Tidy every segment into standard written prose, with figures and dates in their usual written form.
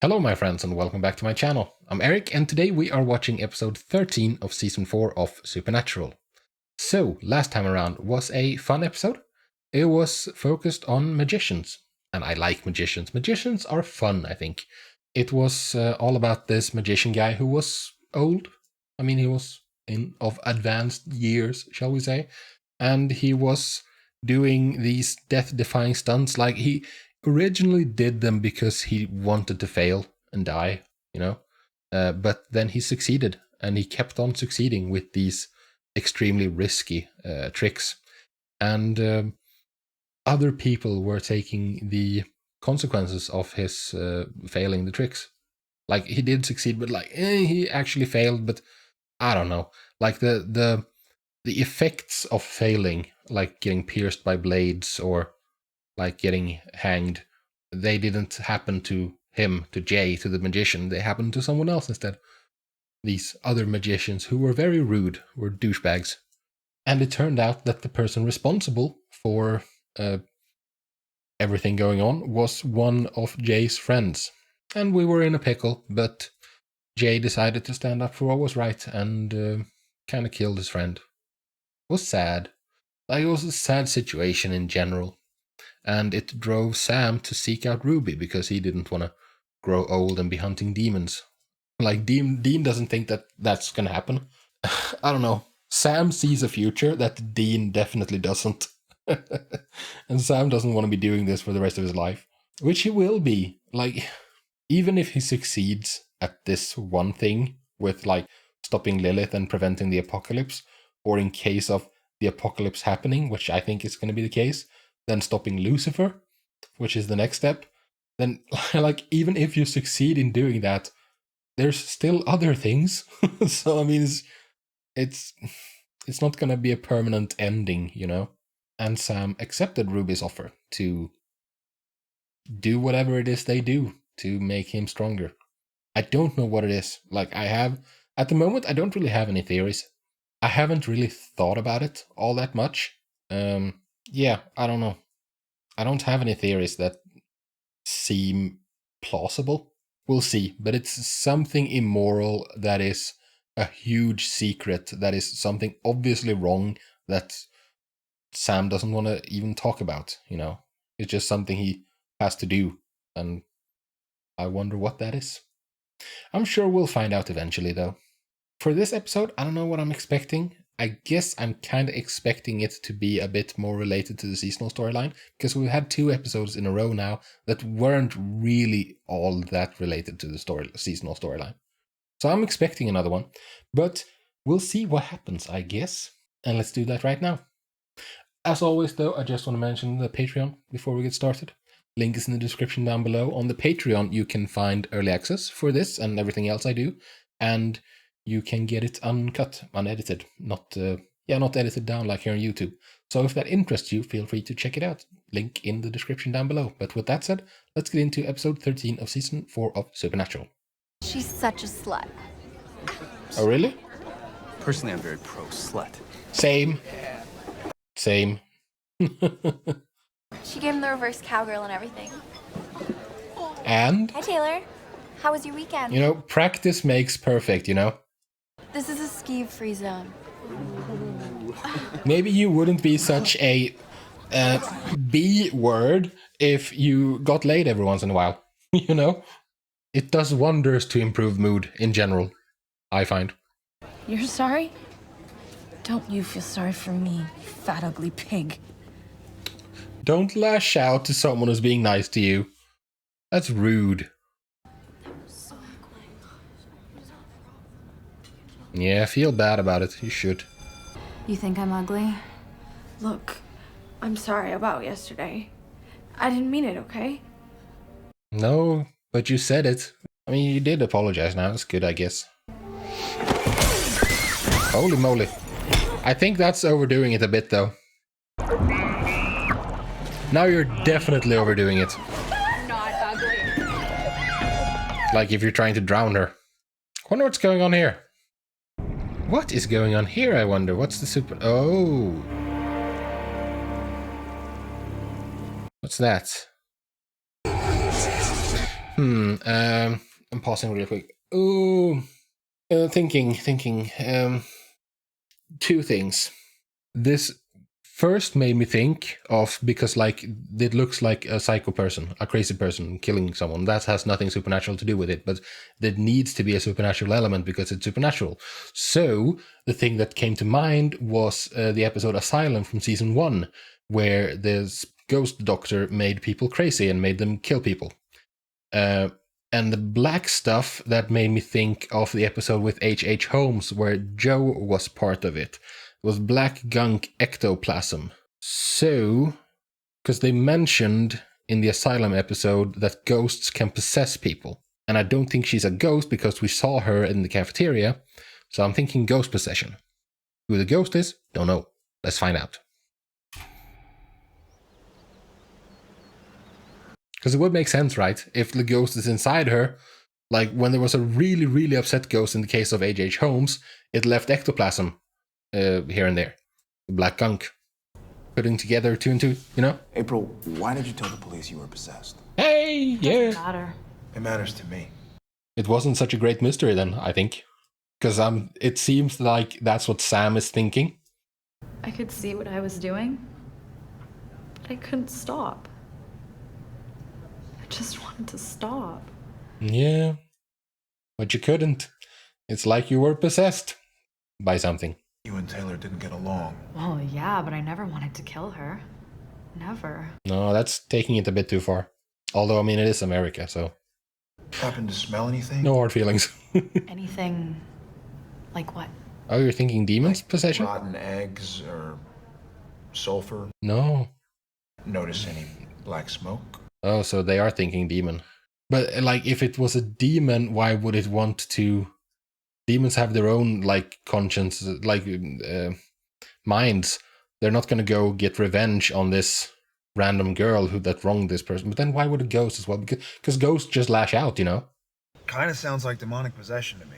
Hello my friends and welcome back to my channel. I'm Eric and today we are watching episode 13 of season 4 of Supernatural. So, last time around was a fun episode. It was focused on magicians, and I like magicians. Magicians are fun, I think. It was all about this magician guy who was old. I mean, he was of advanced years, shall we say. And he was doing these death-defying stunts. Like, he originally did them because he wanted to fail and die, you know. But then he succeeded, and he kept on succeeding with these extremely risky tricks. And other people were taking the consequences of his failing the tricks. Like, he did succeed, but he actually failed, but I don't know. Like, the effects of failing, like getting pierced by blades or like getting hanged, they didn't happen to him, to Jay, to the magician. They happened to someone else instead. These other magicians who were very rude, were douchebags. And it turned out that the person responsible for everything going on was one of Jay's friends. And we were in a pickle, but Jay decided to stand up for what was right and kind of killed his friend. It was sad. Like, it was a sad situation in general. And it drove Sam to seek out Ruby because he didn't want to grow old and be hunting demons. Like, Dean doesn't think that that's going to happen. I don't know. Sam sees a future that Dean definitely doesn't. And Sam doesn't want to be doing this for the rest of his life. Which he will be. Like, even if he succeeds at this one thing with, like, stopping Lilith and preventing the apocalypse, or in case of the apocalypse happening, which I think is going to be the case, then stopping Lucifer, which is the next step, then, like, even if you succeed in doing that, there's still other things. So, I mean, it's not going to be a permanent ending, you know? And Sam accepted Ruby's offer to do whatever it is they do to make him stronger. I don't know what it is. Like, at the moment, I don't really have any theories. I haven't really thought about it all that much. Yeah, I don't know. I don't have any theories that seem plausible. We'll see, but it's something immoral that is a huge secret, that is something obviously wrong that Sam doesn't want to even talk about, you know? It's just something he has to do, and I wonder what that is. I'm sure we'll find out eventually, though. For this episode, I don't know what I'm expecting. I guess I'm kind of expecting it to be a bit more related to the seasonal storyline, because we've had 2 episodes in a row now that weren't really all that related to the seasonal storyline. So I'm expecting another one, but we'll see what happens, I guess. And let's do that right now. As always, though, I just want to mention the Patreon before we get started. Link is in the description down below. On the Patreon, you can find early access for this and everything else I do, and you can get it uncut, unedited, not edited down like here on YouTube. So if that interests you, feel free to check it out. Link in the description down below. But with that said, let's get into episode 13 of season 4 of Supernatural. She's such a slut. Oh, really? Personally, I'm very pro-slut. Same. Same. She gave him the reverse cowgirl and everything. And? Hi, Taylor. How was your weekend? You know, practice makes perfect, you know? This is a ski-free zone. Maybe you wouldn't be such a B word if you got laid every once in a while, you know? It does wonders to improve mood in general, I find. You're sorry? Don't you feel sorry for me, you fat ugly pig. Don't lash out to someone who's being nice to you. That's rude. Yeah, feel bad about it. You should. You think I'm ugly? Look, I'm sorry about yesterday. I didn't mean it, okay? No, but you said it. I mean, you did apologize now. That's good, I guess. Holy moly. I think that's overdoing it a bit, though. Now you're definitely overdoing it. Not ugly. Like if you're trying to drown her. I wonder what's going on here. What is going on here, I wonder? What's the super... Oh. What's that? I'm pausing real quick. Oh, thinking. Two things. This first made me think of, because like it looks like a psycho person, a crazy person killing someone. That has nothing supernatural to do with it, but there needs to be a supernatural element because it's supernatural. So the thing that came to mind was the episode Asylum from season 1, where this ghost doctor made people crazy and made them kill people. And the black stuff that made me think of the episode with H.H. Holmes, where Joe was part of it, was black gunk ectoplasm. So, because they mentioned in the Asylum episode that ghosts can possess people. And I don't think she's a ghost because we saw her in the cafeteria. So I'm thinking ghost possession. Who the ghost is, don't know. Let's find out. Because it would make sense, right? If the ghost is inside her, like when there was a really, really upset ghost in the case of H.H. Holmes, it left ectoplasm here and there. The black gunk. Putting together 2 and 2, you know? April, why did you tell the police you were possessed? Hey, yeah. Doesn't matter. It matters to me. It wasn't such a great mystery then, I think. Because it seems like that's what Sam is thinking. I could see what I was doing, but I couldn't stop. I just wanted to stop. Yeah. But you couldn't. It's like you were possessed by something. You and Taylor didn't get along. Well, yeah, but I never wanted to kill her. Never. No, that's taking it a bit too far. Although, I mean, it is America, so... Happen to smell anything? No hard feelings. Anything like what? Oh, you're thinking demons possession? Rotten eggs or sulfur? No. Notice any black smoke? Oh, so they are thinking demon. But, like, if it was a demon, why would it want to... Demons have their own, like, conscience, like, minds. They're not gonna go get revenge on this random girl that wronged this person. But then why would a ghost as well? Because ghosts just lash out, you know? Kinda sounds like demonic possession to me.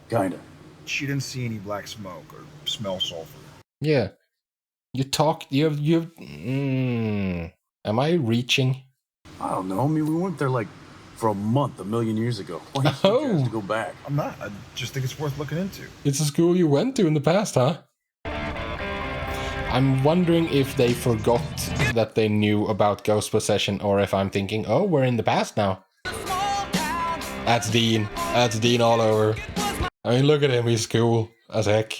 Kinda. She didn't see any black smoke or smell sulfur. Yeah. Am I reaching? I don't know. I mean, we went there like for a month 1,000,000 years ago. Why do you suggest to go back? I'm not. I just think it's worth looking into. It's a school you went to in the past, huh? I'm wondering if they forgot that they knew about ghost possession, or if I'm thinking, oh, we're in the past now. That's Dean. That's Dean all over. I mean, look at him. He's cool as heck.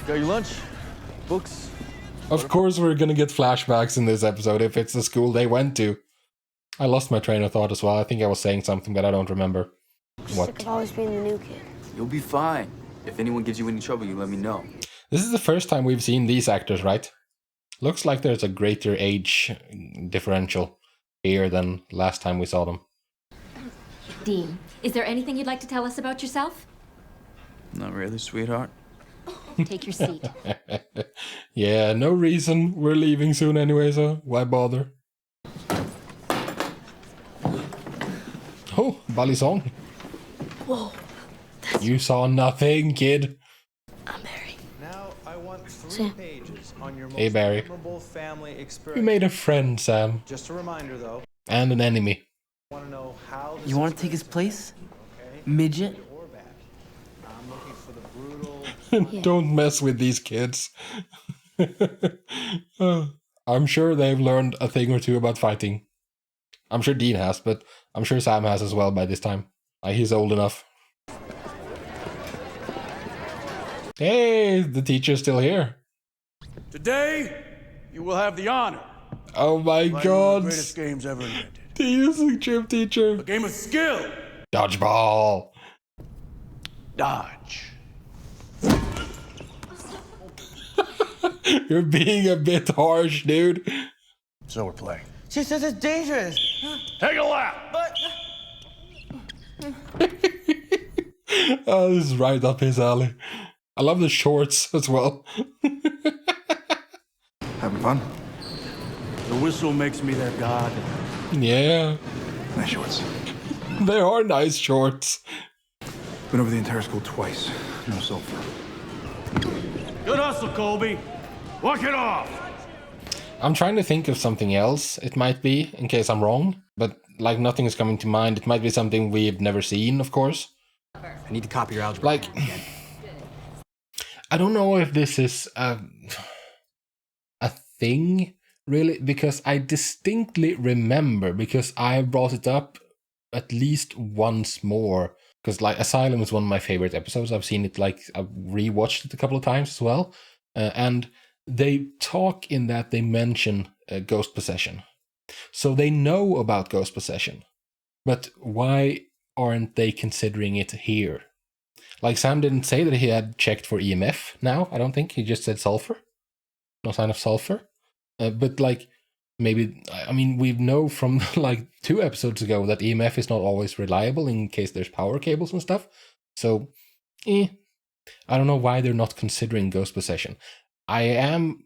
Got your lunch? Books? Of course we're gonna get flashbacks in this episode if it's the school they went to. I lost my train of thought as well. I think I was saying something, but I don't remember. What? Sick of always being the new kid. You'll be fine. If anyone gives you any trouble, you let me know. This is the first time we've seen these actors, right? Looks like there's a greater age differential here than last time we saw them. Dean, is there anything you'd like to tell us about yourself? Not really, sweetheart. Take your seat. Yeah, no reason. We're leaving soon anyway, so why bother? Oh, Balisong. Whoa. You saw nothing, kid. I'm Barry. Now I want 3 Sam. pages on your most Hey, Barry. memorable family experience. You made a friend, Sam. Just a reminder, though. And an enemy. I want to know how. You want to take his place? Midget? Or bad. I'm looking for the brutal. Don't mess with these kids. I'm sure they've learned a thing or two about fighting. I'm sure Dean has, but I'm sure Sam has as well by this time. He's old enough. Hey, the teacher's still here. Today, you will have the honor. Oh my of god. the greatest games ever invented. Dean is a gym teacher. A game of skill. Dodgeball. Dodge. You're being a bit harsh, dude. So we're playing. She says it's dangerous. Take a lap. But Oh, this is right up his alley. I love the shorts as well. Having fun? The whistle makes me their god. Yeah, Nice shorts. they are nice shorts. Been over the entire school twice. No sulfur. Good hustle, Colby. Walk it off. I'm trying to think of something else it might be, in case I'm wrong. But like nothing is coming to mind. It might be something we've never seen, of course. I need to copy your algebra. Like, I don't know if this is a thing, really, because I distinctly remember, because I brought it up at least once more, because like Asylum is one of my favorite episodes. I've seen it, like, I've rewatched it a couple of times as well, and they talk in that they mention ghost possession. So they know about ghost possession, but why aren't they considering it here? Like, Sam didn't say that he had checked for EMF now, I don't think. He just said sulfur. No sign of sulfur. But, like, maybe, I mean, we know from, like, 2 episodes ago that EMF is not always reliable in case there's power cables and stuff. So, I don't know why they're not considering ghost possession. I am,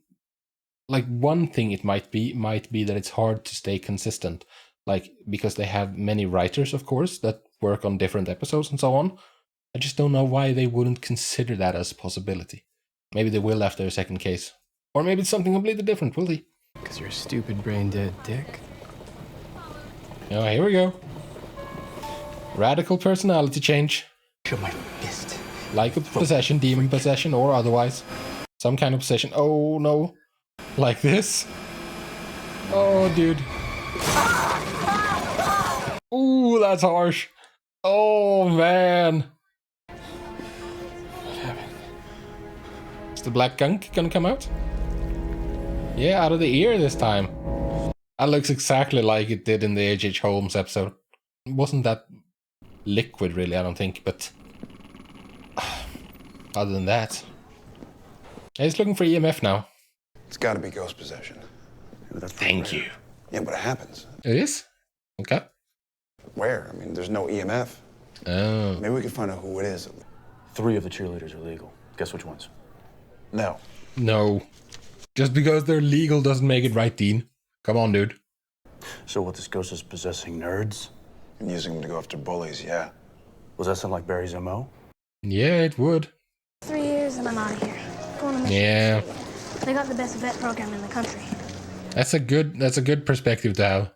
like, one thing it might be that it's hard to stay consistent. Like, because they have many writers, of course, that work on different episodes and so on. I just don't know why they wouldn't consider that as a possibility. Maybe they will after a second case. Or maybe it's something completely different, will they? Because you're a stupid brain-dead dick. Oh, here we go. Radical personality change. Show my fist. Like a possession, demon possession, or otherwise. Some kind of possession. Oh, no. Like this? Oh, dude. Ooh, that's harsh. Oh, man. What happened? Is the black gunk gonna come out? Yeah, out of the ear this time. That looks exactly like it did in the H.H. Holmes episode. It wasn't that liquid, really, I don't think, but... other than that... He's looking for EMF now. It's gotta be ghost possession. Thank you. Yeah, but it happens. It is? Okay. Where? I mean, there's no EMF. Oh. Maybe we can find out who it is. 3 of the cheerleaders are legal. Guess which ones? No. No. Just because they're legal doesn't make it right, Dean. Come on, dude. So what, this ghost is possessing nerds? And using them to go after bullies, yeah. Was that sound like Barry's MO? Yeah, it would. 3 years and I'm out of here. Going to Michigan. Yeah. They got the best vet program in the country. That's a good perspective to have.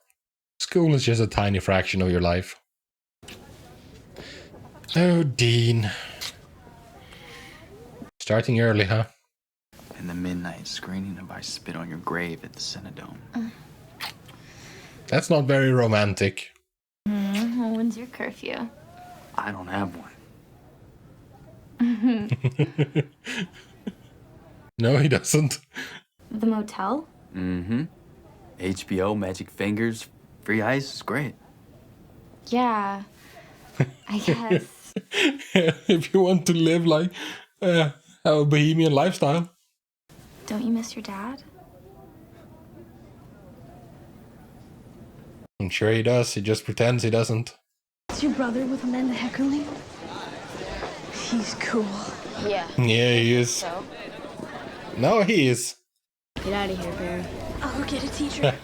School is just a tiny fraction of your life. Oh, Dean. Starting early, huh? And the midnight screening of I Spit on Your Grave at the Cinedome. That's not very romantic. Well, when's your curfew? I don't have one. No, he doesn't. The motel? Mm-hmm. HBO, Magic Fingers, free ice is great. Yeah, I guess. If you want to live like have a bohemian lifestyle. Don't you miss your dad? I'm sure he does. He just pretends he doesn't. Is your brother with Amanda Heckerly? He's cool. Yeah. Yeah, he is. So? No, he is. Get out of here, Barry. I'll go get a teacher.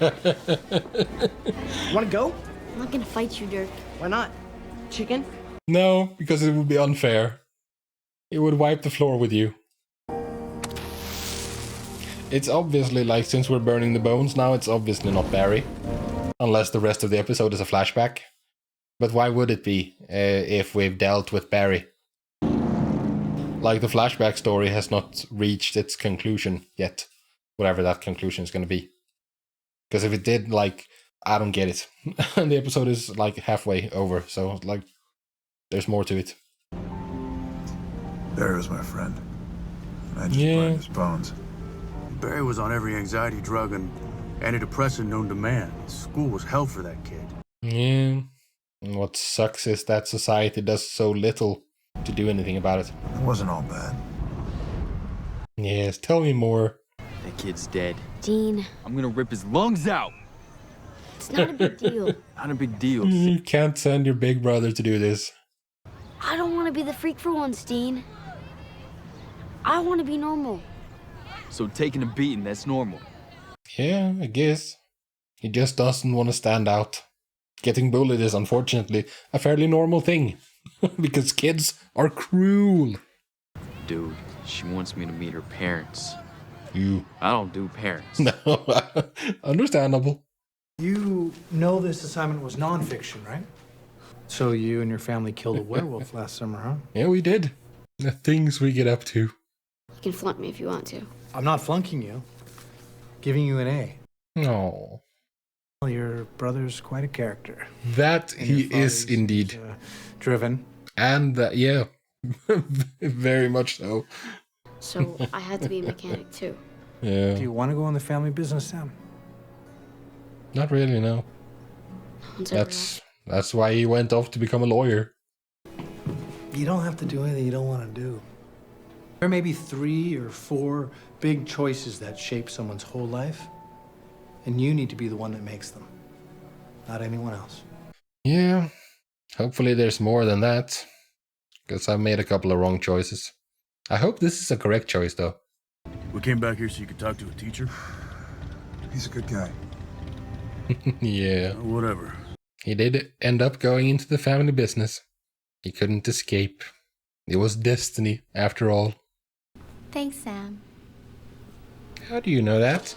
Wanna go? I'm not gonna fight you, Dirk. Why not? Chicken? No, because it would be unfair. He would wipe the floor with you. It's obviously, like, since we're burning the bones now, it's obviously not Barry. Unless the rest of the episode is a flashback. But why would it be, if we've dealt with Barry? Like, the flashback story has not reached its conclusion yet. Whatever that conclusion is going to be. Because if it did, like, I don't get it. And the episode is, like, halfway over, so, like, there's more to it. Barry was my friend. I just burned his bones. Barry was on every anxiety drug and antidepressant known to man. School was hell for that kid. Yeah. And what sucks is that society does so little to do anything about it. It wasn't all bad. Yes, tell me more. That kid's dead. Dean. I'm gonna rip his lungs out. It's not a big deal. Not a big deal. You can't send your big brother to do this. I don't want to be the freak for once, Dean. I want to be normal. So taking a beating, that's normal. Yeah, I guess. He just doesn't want to stand out. Getting bullied is unfortunately a fairly normal thing. Because kids are cruel. Dude, she wants me to meet her parents. You. I don't do parents. No, understandable. You know this assignment was nonfiction, right? So you and your family killed a werewolf last summer, huh? Yeah, we did. The things we get up to. You can flunk me if you want to. I'm not flunking you. Giving you an A. No. Well, your brother's quite a character. That And he your father's, is indeed. Driven. And yeah, very much so. So I had to be a mechanic too. Yeah. Do you want to go in the family business, Sam? Not really, no. That's why he went off to become a lawyer. You don't have to do anything you don't want to do. There may be 3 or 4 big choices that shape someone's whole life, and you need to be the one that makes them, not anyone else. Yeah. Hopefully there's more than that. Because I've made a couple of wrong choices. I hope this is a correct choice, though. We came back here so you could talk to a teacher? He's a good guy. Yeah. Whatever. He did end up going into the family business. He couldn't escape. It was destiny, after all. Thanks, Sam. How do you know that?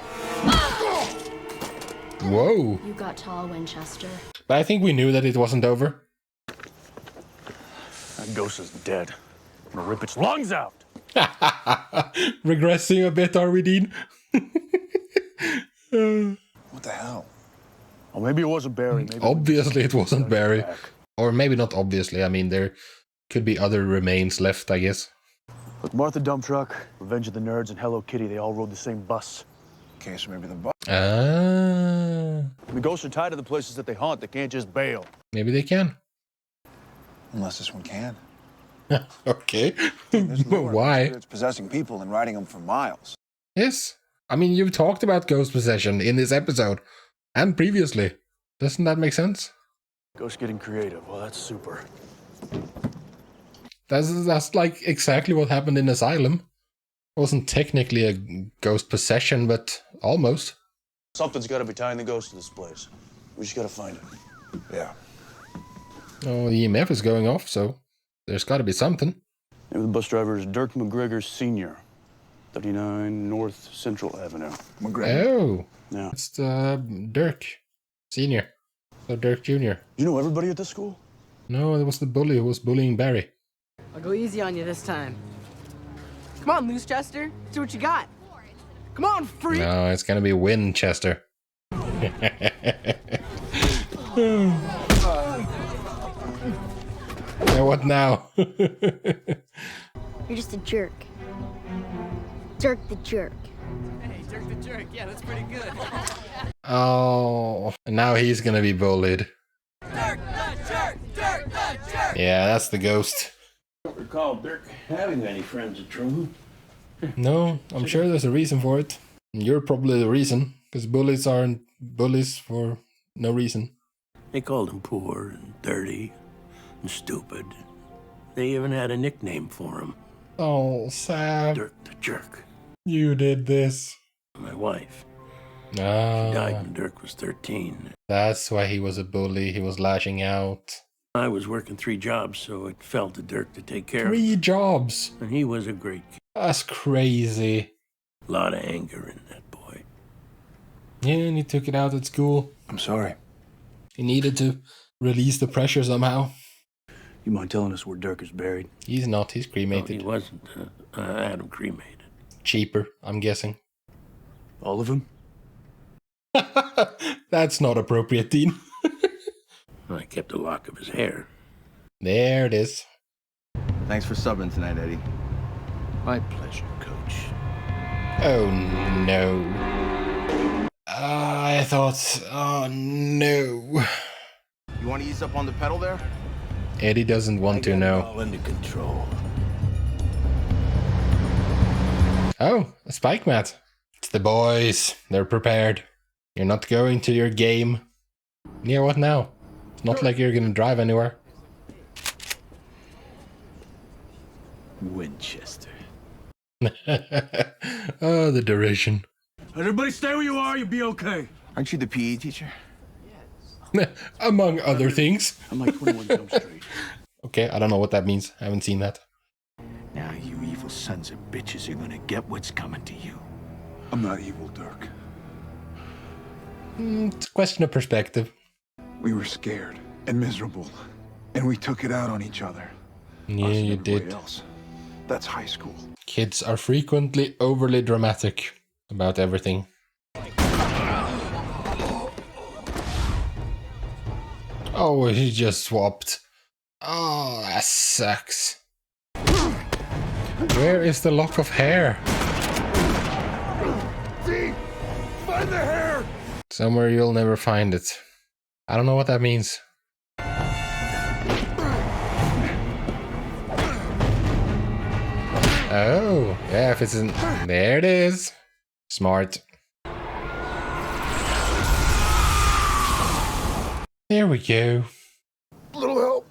Whoa. You got tall, Winchester. But I think we knew that it wasn't over. That ghost is dead. I'm gonna rip its lungs out. Regressing a bit, are we, Dean? What the hell? Well, maybe it wasn't Barry. Maybe Obviously it wasn't Barry. Or maybe not obviously. I mean, there could be other remains left, I guess. Look, Martha Dump Truck, Revenge of the Nerds, and Hello Kitty, they all rode the same bus. Okay, so maybe the bus. Ah. The ghosts are tied to the places that they haunt. They can't just bail. Maybe they can. Unless this one can. Okay. There's lore about Why? spirits possessing people and riding them for miles. Yes. I mean, you've talked about ghost possession in this episode. And previously. Doesn't that make sense? Ghosts getting creative. Well, that's super. That's like exactly what happened in Asylum. It wasn't technically a ghost possession, but almost. Something's got to be tying the ghost to this place. We just got to find it. Yeah. Oh, the EMF is going off, so there's got to be something. Name of the bus driver is Dirk McGregor Sr., 39 North Central Avenue. McGregor. Oh. Yeah. It's Dirk Sr. So Dirk Jr. You know everybody at this school? No, it was the bully who was bullying Barry. I'll go easy on you this time. Come on, Loose Chester. See what you got. Come on, freak. No, it's gonna be Winchester. Yeah, what now? You're just a jerk. Dirk the jerk. Hey, Dirk the jerk. Yeah, that's pretty good. Oh, and now he's gonna be bullied. Dirk the jerk. Dirk the jerk. Yeah, that's the ghost. I don't recall Dirk having any friends at Truman. No, I'm sure there's a reason for it. And you're probably the reason, because bullies aren't bullies for no reason. They called him poor and dirty and stupid. They even had a nickname for him. Oh, Sam. Dirk the Jerk. You did this. My wife. Ah, She died when Dirk was 13. that's why he was a bully. He was lashing out. I was working 3 jobs, so it fell to Dirk to take care of 3 him. jobs. And he was a great kid. That's crazy. A lot of anger in that boy. Yeah, and he took it out at school. I'm sorry. He needed to release the pressure somehow. You mind telling us where Dirk is buried? He's not. He's No, cremated. he wasn't. I had him cremated. Cheaper, I'm guessing. All of them? That's not appropriate, Dean. I kept a lock of his hair. There it is. Thanks for subbing tonight, Eddie. My pleasure, Coach. Oh no. I thought, oh no. You want to ease up on the pedal there? Eddie doesn't want to know. All under control. Oh, a spike mat. It's the boys. They're prepared. You're not going to your game. Yeah, what now? It's not like you're gonna drive anywhere. Winchester. Oh, the duration. Everybody stay where you are, you'll be okay. Aren't you the PE teacher? Among other things. I'm like 21 Jump Street. Okay, I don't know what that means. I haven't seen that. Now you evil sons of bitches are gonna get what's coming to you. I'm not evil, Dirk. It's a question of perspective. We were scared and miserable, and we took it out on each other. Yeah, Us and you everybody did. else. That's high school. Kids are frequently overly dramatic about everything. Oh, he just swapped. Oh, that sucks. Where is the lock of hair? Dean, find the hair! Somewhere you'll never find it. I don't know what that means. Oh, yeah, if it's in... There it is. Smart. There we go. Little help.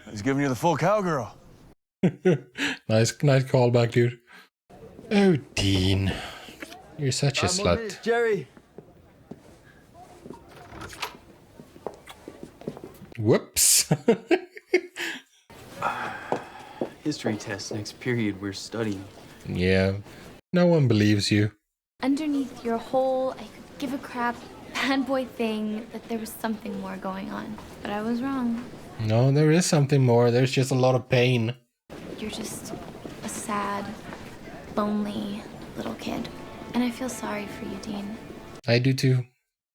He's giving you the full cowgirl. Nice callback, dude. Oh, Dean. You're such a slut. Jerry. Whoops. History test next period we're studying. Yeah. No one believes you. Underneath your whole I could give a crap bad boy thing, that there was something more going on. But I was wrong. No, there is something more. There's just a lot of pain. You're just a sad, lonely little kid. And I feel sorry for you, Dean. I do too.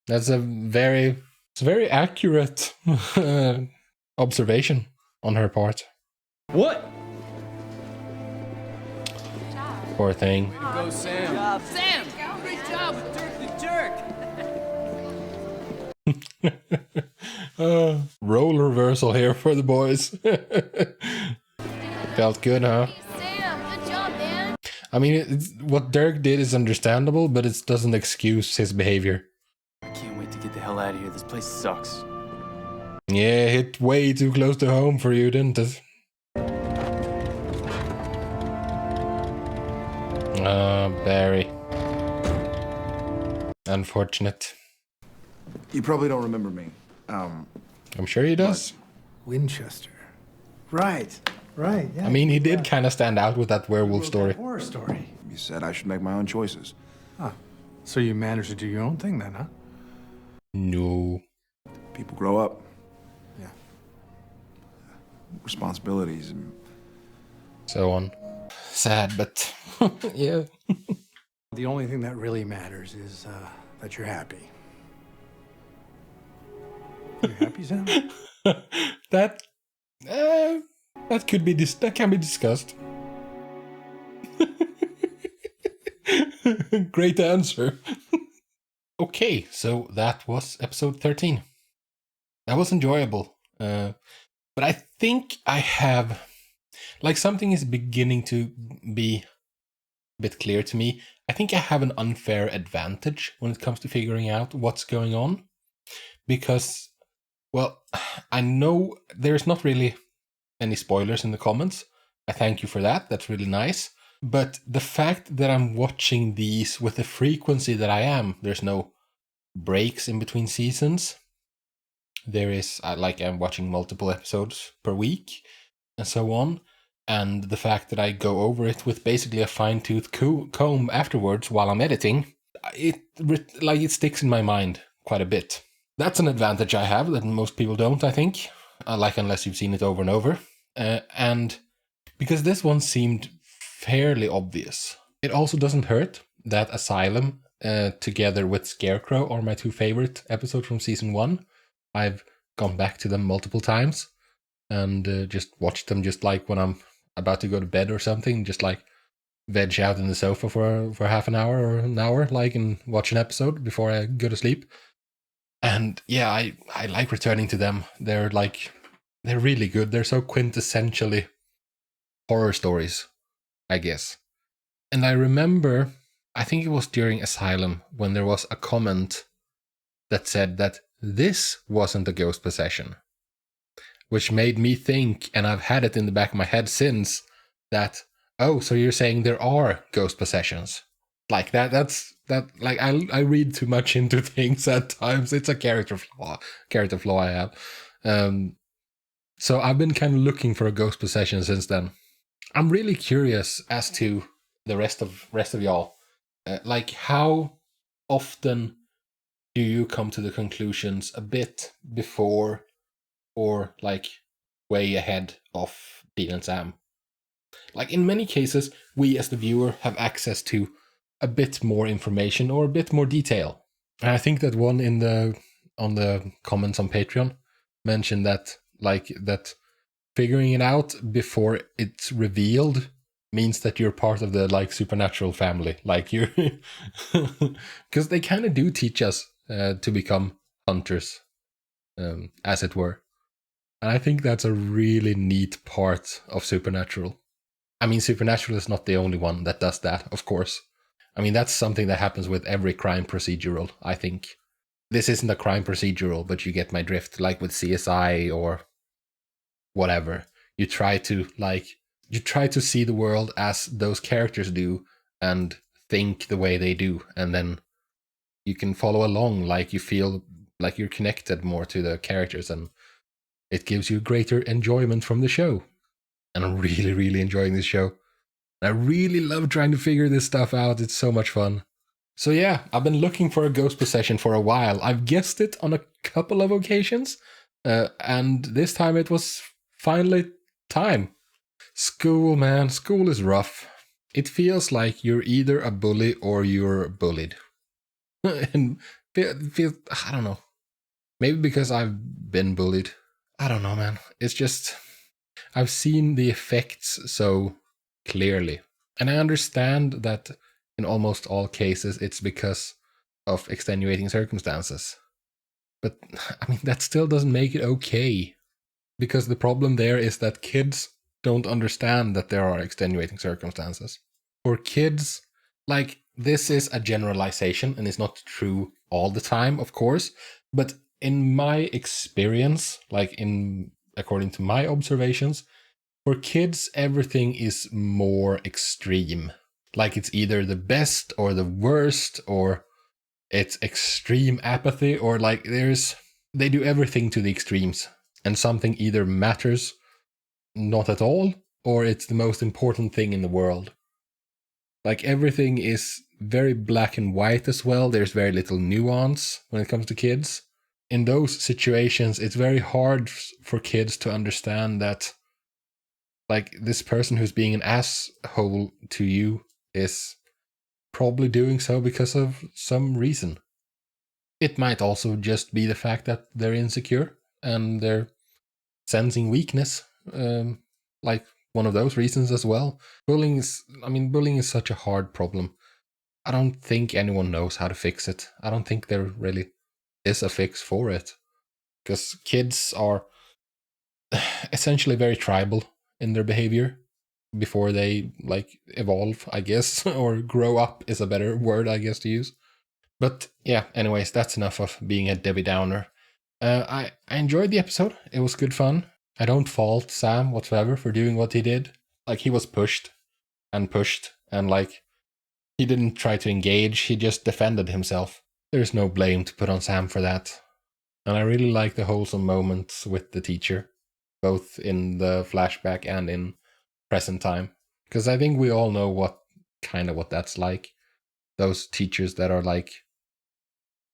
That's a very accurate observation on her part. What? Poor thing. Go, Sam. Sam! Great job with Dirk the Jerk! Role reversal here for the boys. Felt good, huh? Sam, good job, man. I mean, what Dirk did is understandable, but it doesn't excuse his behavior. I can't wait to get the hell out of here. This place sucks. Yeah, hit way too close to home for you, didn't it? Barry. Unfortunate. You probably don't remember me. I'm sure he does. Winchester. Right, yeah. I mean, he did kind of stand out with that werewolf story. Horror story. You said I should make my own choices. Huh. So you managed to do your own thing then, huh? No. People grow up. Yeah. Responsibilities and So on. Sad, but yeah. The only thing that really matters is that you're happy. You happy, Sam? That could be that can be discussed. Great answer. Okay, so that was episode 13. That was enjoyable. But I think I have, like, something is beginning to be a bit clear to me. I think I have an unfair advantage when it comes to figuring out what's going on. Because, well, I know there's not really any spoilers in the comments. I thank you for that. That's really nice. But the fact that I'm watching these with the frequency that I am, there's no breaks in between seasons. There is, I'm watching multiple episodes per week and so on. And the fact that I go over it with basically a fine-tooth comb afterwards while I'm editing, it sticks in my mind quite a bit. That's an advantage I have that most people don't, I think. Unless you've seen it over and over. And because this one seemed fairly obvious. It also doesn't hurt that Asylum, together with Scarecrow, are my two favorite episodes from season 1. I've gone back to them multiple times and just watched them just like when I'm about to go to bed or something, just like veg out in the sofa for half an hour or an hour, and watch an episode before I go to sleep. And yeah, I like returning to them. They're really good. They're so quintessentially horror stories, I guess. And I remember, I think it was during Asylum, when there was a comment that said that this wasn't a ghost possession. Which made me think, and I've had it in the back of my head since, that, oh, so you're saying there are ghost possessions. Like I read too much into things at times. It's a character flaw I have. So I've been kind of looking for a ghost possession since then. I'm really curious as to the rest of y'all. Like, how often do you come to the conclusions a bit before or like way ahead of Dean and Sam? Like, in many cases, we as the viewer have access to a bit more information or a bit more detail. And I think that one on the comments on Patreon mentioned that, like, that figuring it out before it's revealed means that you're part of the, like, supernatural family. Like, you're because they kind of do teach us to become hunters, as it were. And I think that's a really neat part of Supernatural. I mean, Supernatural is not the only one that does that, of course. I mean, that's something that happens with every crime procedural, I think. This isn't a crime procedural, but you get my drift, like with CSI or whatever. You try to see the world as those characters do and think the way they do, and then you can follow along, like you feel like you're connected more to the characters, and it gives you greater enjoyment from the show. And I'm really, really enjoying this show. I really love trying to figure this stuff out. It's so much fun. So yeah, I've been looking for a ghost possession for a while. I've guessed it on a couple of occasions, and this time it was finally time. School, man, school is rough. It feels like you're either a bully or you're bullied. And I don't know. Maybe because I've been bullied. I don't know, man. It's just, I've seen the effects so clearly. And I understand that in almost all cases it's because of extenuating circumstances. But, I mean, that still doesn't make it okay. Because the problem there is that kids don't understand that there are extenuating circumstances. For kids, like, this is a generalization and it's not true all the time, of course. But in my experience, like according to my observations, for kids, everything is more extreme. Like, it's either the best or the worst, or it's extreme apathy, or like they do everything to the extremes. And something either matters not at all, or it's the most important thing in the world. Like, everything is very black and white as well. There's very little nuance when it comes to kids. In those situations, it's very hard for kids to understand that, like, this person who's being an asshole to you is probably doing so because of some reason. It might also just be the fact that they're insecure and they're sensing weakness, like one of those reasons as well. Bullying is such a hard problem. I don't think anyone knows how to fix it. I don't think there really is a fix for it. Because kids are essentially very tribal in their behavior before they, like, evolve, I guess, or grow up is a better word, I guess, to use. But yeah, anyways, that's enough of being a Debbie Downer. I enjoyed the episode. It was good fun. I don't fault Sam whatsoever for doing what he did. Like, he was pushed, and like, he didn't try to engage, he just defended himself. There's no blame to put on Sam for that. And I really like the wholesome moments with the teacher, both in the flashback and in present time. Because I think we all know what that's like. Those teachers that are like,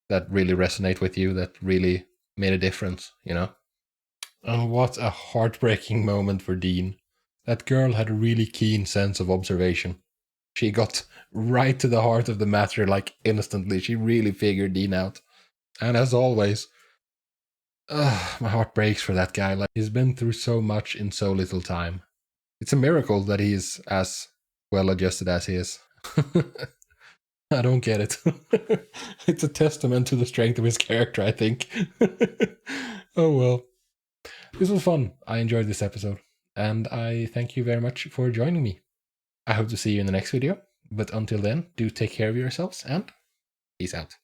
that really resonate with you, that really made a difference, you know? And what a heartbreaking moment for Dean. That girl had a really keen sense of observation. She got right to the heart of the matter, like, instantly. She really figured Dean out. And as always, my heart breaks for that guy. Like, he's been through so much in so little time. It's a miracle that he's as well adjusted as he is. I don't get it. It's a testament to the strength of his character, I think. Oh well. This was fun. I enjoyed this episode. And I thank you very much for joining me. I hope to see you in the next video. But until then, do take care of yourselves and peace out.